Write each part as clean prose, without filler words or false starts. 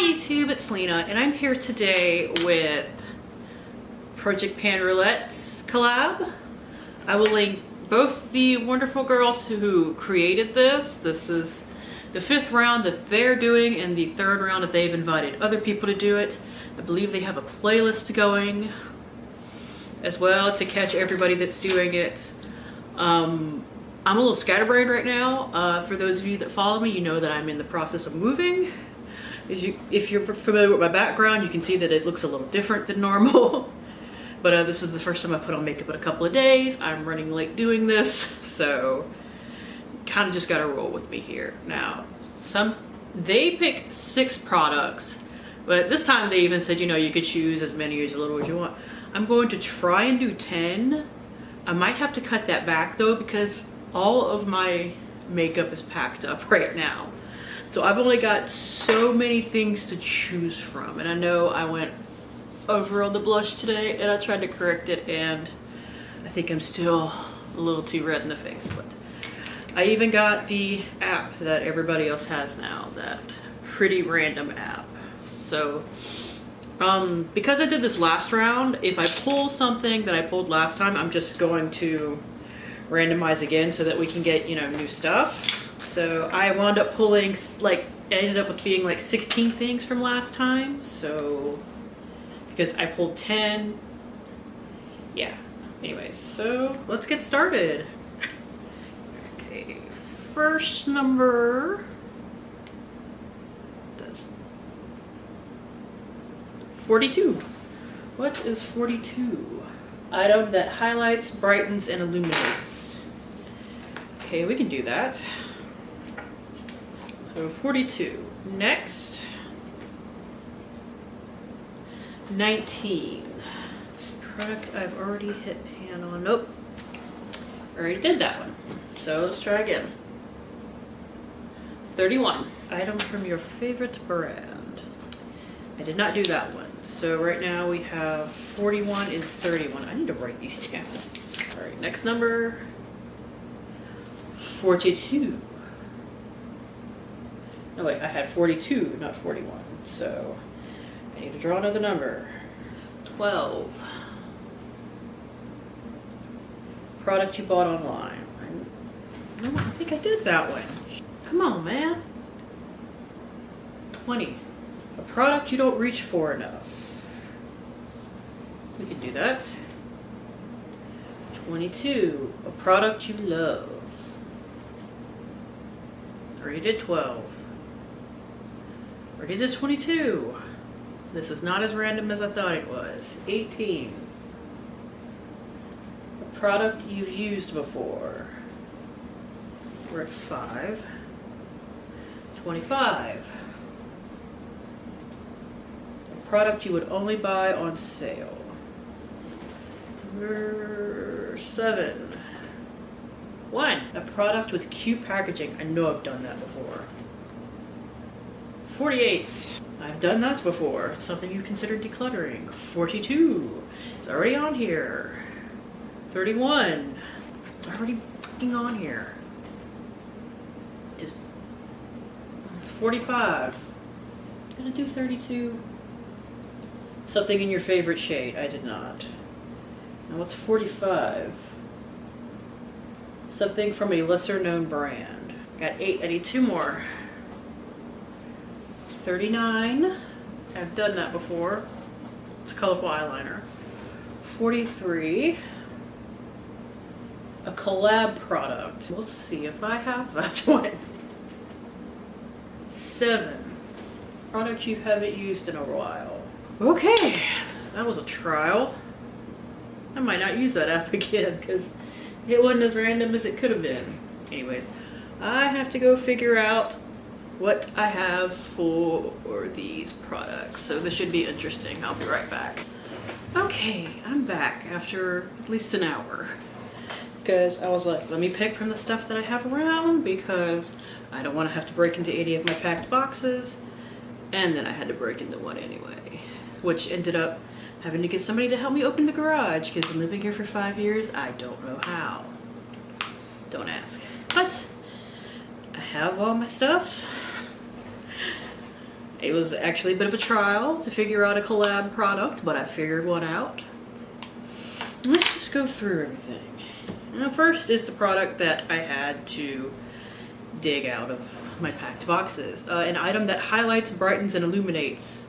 YouTube, it's Lena, and I'm here today with Project Pan Roulette's collab. I will link both the wonderful girls who created this. This is the 5th round that they're doing and the 3rd round that they've invited other people to do it. I believe they have a playlist going as well to catch everybody that's doing it. I'm a little scatterbrained right now. For those of you that follow me, you know that I'm in the process of moving. If you're familiar with my background, you can see that it looks a little different than normal. But this is the first time I've put on makeup in a couple of days. I'm running late doing this, so kind of just gotta roll with me here. Now, they pick 6 products, but this time they even said, you know, you could choose as many or as little as you want. I'm going to try and do 10. I might have to cut that back though, because all of my makeup is packed up right now. So I've only got so many things to choose from. And I know I went over on the blush today and I tried to correct it, and I think I'm still a little too red in the face. But I even got the app that everybody else has now, that Pretty Random app. So because I did this last round, if I pull something that I pulled last time, I'm just going to randomize again so that we can get, you know, new stuff. So I wound up pulling, like, ended up with being like 16 things from last time. So because I pulled 10. Yeah. Anyways, so let's get started. Okay, first number. 42. What is 42? Item that highlights, brightens, and illuminates. Okay, we can do that. So 42. Next. 19. Product I've already hit pan on. Nope. Already did that one. So let's try again. 31. Item from your favorite brand. I did not do that one. So right now we have 41 and 31. I need to write these down. All right, next number. 42. No wait, I had 42, not 41. So I need to draw another number. 12. Product you bought online. No, I think I did that one. Come on, man. 20. A product you don't reach for enough. We can do that. 22. A product you love. Already did 12. Already did 22. This is not as random as I thought it was. 18. A product you've used before. We're at 5. 25. A product you would only buy on sale. Number 7. 1. A product with cute packaging. I know I've done that before. 48. I've done that before. Something you consider decluttering. 42. It's already on here. 31. It's already fucking on here. Just 45. I'm gonna do 32. Something in your favorite shade. I did not. Now what's 45? Something from a lesser known brand. Got 8. I need 2 more. 39. I've done that before. It's a colorful eyeliner. 43. A Collab product. We'll see if I have that one. 7. Product you haven't used in a while. Okay, that was a trial. I might not use that app again because it wasn't as random as it could have been. Anyways, I have to go figure out what I have for these products. So this should be interesting. I'll be right back. Okay, I'm back after at least an hour. Because I was like, let me pick from the stuff that I have around because I don't want to have to break into any of my packed boxes. And then I had to break into one anyway, which ended up having to get somebody to help me open the garage because I'm living here for 5 years. I don't know how. Don't ask. But I have all my stuff. It was actually a bit of a trial to figure out a collab product, but I figured one out. Let's just go through everything. Now, first is the product that I had to dig out of my packed boxes. An item that highlights, brightens, and illuminates.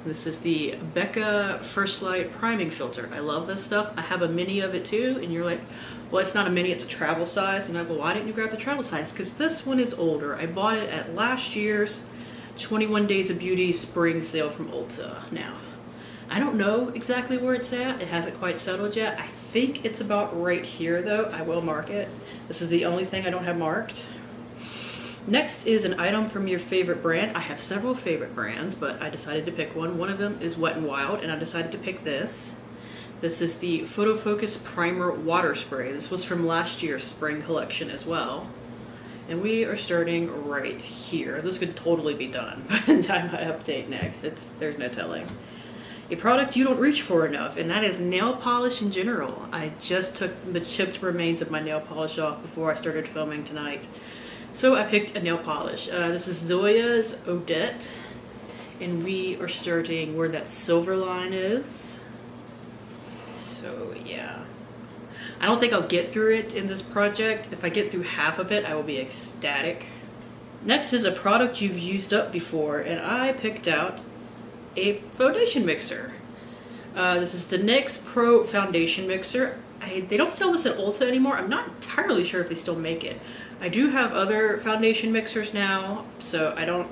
This is the Becca First Light Priming Filter. I love this stuff. I have a mini of it too, and you're like, well, it's not a mini, it's a travel size. And I go, why didn't you grab the travel size? Because this one is older. I bought it at last year's 21 Days of Beauty spring sale from Ulta. Now, I don't know exactly where it's at. It hasn't quite settled yet. I think it's about right here though. I will mark it. This is the only thing I don't have marked. Next is an item from your favorite brand. I have several favorite brands, but I decided to pick one. One of them is Wet n Wild, and I decided to pick this. This is the Photo Focus Primer Water Spray. This was from last year's spring collection as well. And we are starting right here. This could totally be done by the time I update next. There's no telling. A product you don't reach for enough, and that is nail polish in general. I just took the chipped remains of my nail polish off before I started filming tonight. So I picked a nail polish. This is Zoya's Odette, and we are starting where that silver line is. So yeah. I don't think I'll get through it in this project. If I get through half of it, I will be ecstatic. Next is a product you've used up before, and I picked out a foundation mixer. This is the NYX Pro Foundation Mixer. They don't sell this at Ulta anymore. I'm not entirely sure if they still make it. I do have other foundation mixers now, so I don't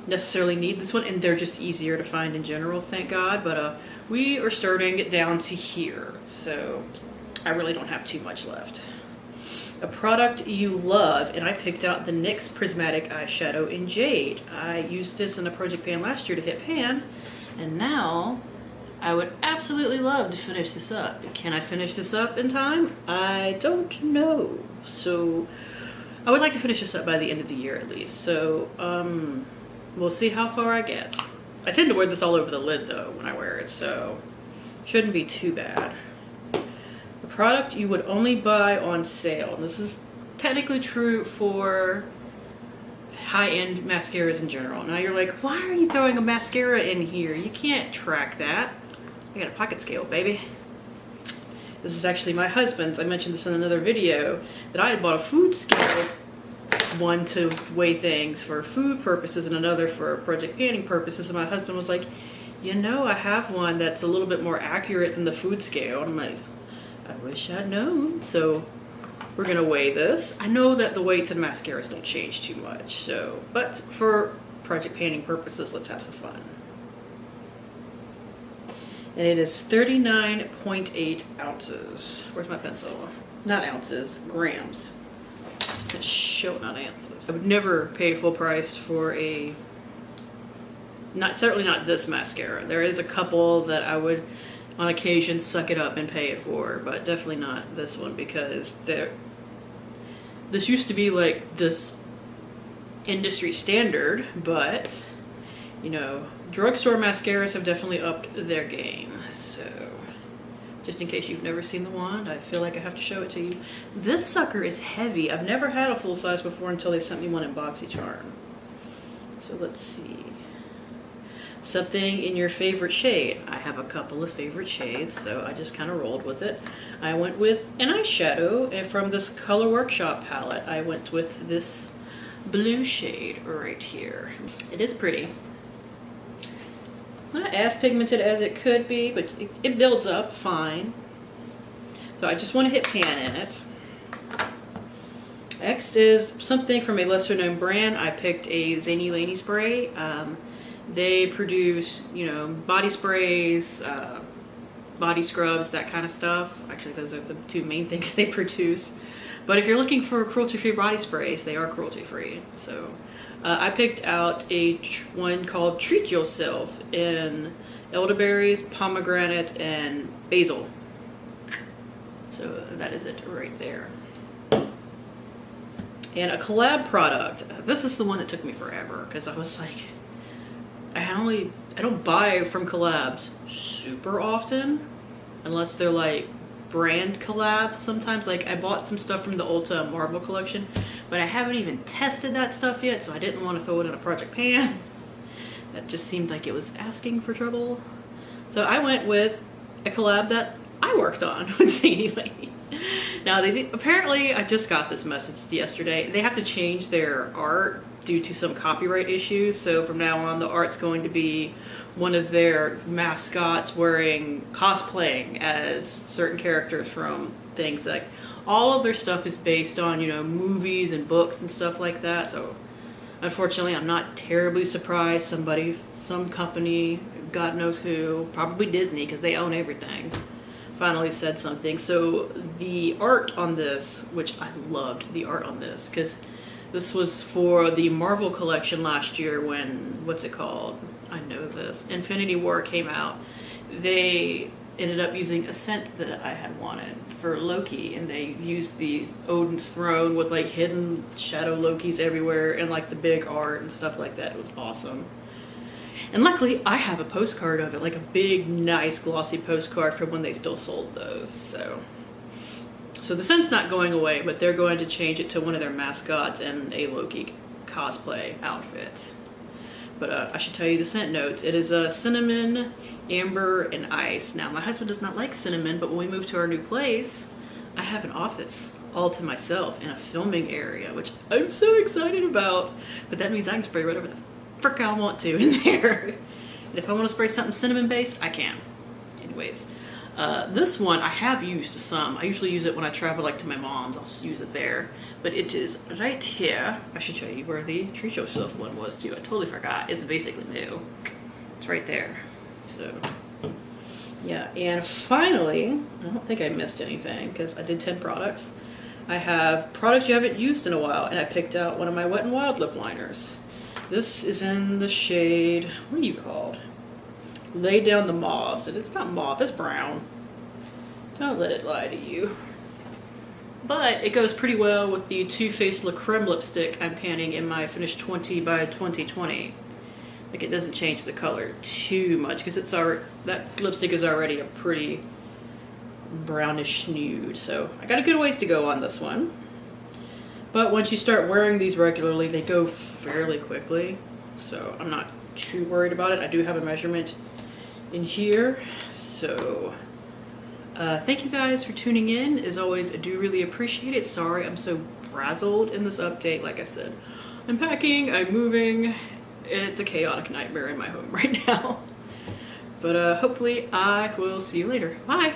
necessarily need this one, and they're just easier to find in general, thank God. But we are starting it down to here, so I really don't have too much left. A product you love, and I picked out the NYX Prismatic Eyeshadow in Jade. I used this in a project pan last year to hit pan, and now I would absolutely love to finish this up. Can I finish this up in time? I don't know. So I would like to finish this up by the end of the year at least. So we'll see how far I get. I tend to wear this all over the lid though when I wear it, so shouldn't be too bad. A product you would only buy on sale. And this is technically true for high-end mascaras in general. Now you're like, why are you throwing a mascara in here? You can't track that. I got a pocket scale, baby. This is actually my husband's. I mentioned this in another video, that I had bought a food scale, one to weigh things for food purposes and another for project panning purposes. And my husband was like, you know, I have one that's a little bit more accurate than the food scale. And I'm like, I wish I'd known. So we're gonna weigh this. I know that the weights in mascaras don't change too much, so, but for project panning purposes, let's have some fun. And it is 39.8 ounces. Where's my pencil? Not ounces, grams. It's showing on ounces. I would never pay full price for a, certainly not this mascara. There is a couple that I would on occasion suck it up and pay it for, but definitely not this one, because this used to be like this industry standard, but you know, drugstore mascaras have definitely upped their game. So just in case you've never seen the wand, I feel like I have to show it to you. This sucker is heavy. I've never had a full size before until they sent me one in BoxyCharm. So let's see. Something in your favorite shade. I have a couple of favorite shades, so I just kind of rolled with it. I went with an eyeshadow, and from this Color Workshop palette, I went with this blue shade right here. It is pretty. Not as pigmented as it could be, but it builds up fine. So I just want to hit pan in it. Next is something from a lesser known brand. I picked a Zany Laney spray. They produce, you know, body sprays, body scrubs, that kind of stuff. Actually, those are the two main things they produce. But if you're looking for cruelty-free body sprays, they are cruelty-free. So I picked out one called Treat Yourself in elderberries, pomegranate, and basil. So that is it right there. And a Collab product. This is the one that took me forever, because I was like, I don't buy from collabs super often, unless they're like brand collabs sometimes. Like I bought some stuff from the Ulta Marble collection, but I haven't even tested that stuff yet, so I didn't want to throw it in a project pan. That just seemed like it was asking for trouble. So I went with a collab that I worked on with Zany Lady. Now apparently I just got this message yesterday. They have to change their art due to some copyright issues. So from now on, the art's going to be one of their mascots cosplaying as certain characters from things. Like all of their stuff is based on, you know, movies and books and stuff like that. So unfortunately, I'm not terribly surprised some company, God knows who, probably Disney because they own everything, finally said something. So the art on this, which I loved the art on this because this was for the Marvel collection last year when, what's it called? I know this. Infinity War came out. They ended up using a scent that I had wanted for Loki, and they used the Odin's throne with like hidden shadow Lokis everywhere and like the big art and stuff like that. It was awesome. And luckily I have a postcard of it, like a big, nice, glossy postcard from when they still sold those. So the scent's not going away, but they're going to change it to one of their mascots and a Loki cosplay outfit. But I should tell you the scent notes. It is cinnamon, amber, and ice. Now, my husband does not like cinnamon, but when we move to our new place, I have an office all to myself and a filming area, which I'm so excited about. But that means I can spray whatever the frick I want to in there. And if I want to spray something cinnamon-based, I can. Anyways, this one I have used some. I usually use it when I travel like to my mom's. I'll use it there. But it is right here. I should show you where the Treat Yourself one was too. I totally forgot. It's basically new. It's right there. So, yeah. And finally, I don't think I missed anything because I did 10 products. I have products you haven't used in a while, and I picked out one of my Wet n Wild lip liners. This is in the shade, what are you called? Lay Down the Mauves. And it's not mauve, it's brown. Don't let it lie to you. But it goes pretty well with the Too Faced La Creme lipstick I'm panning in my Finish 20 by 2020. Like it doesn't change the color too much because that lipstick is already a pretty brownish nude. So I got a good ways to go on this one. But once you start wearing these regularly, they go fairly quickly. So I'm not too worried about it. I do have a measurement in here. So thank you guys for tuning in. As always, I do really appreciate it. Sorry I'm so frazzled in this update. Like I said, I'm packing, I'm moving. It's a chaotic nightmare in my home right now. But hopefully I will see you later. Bye!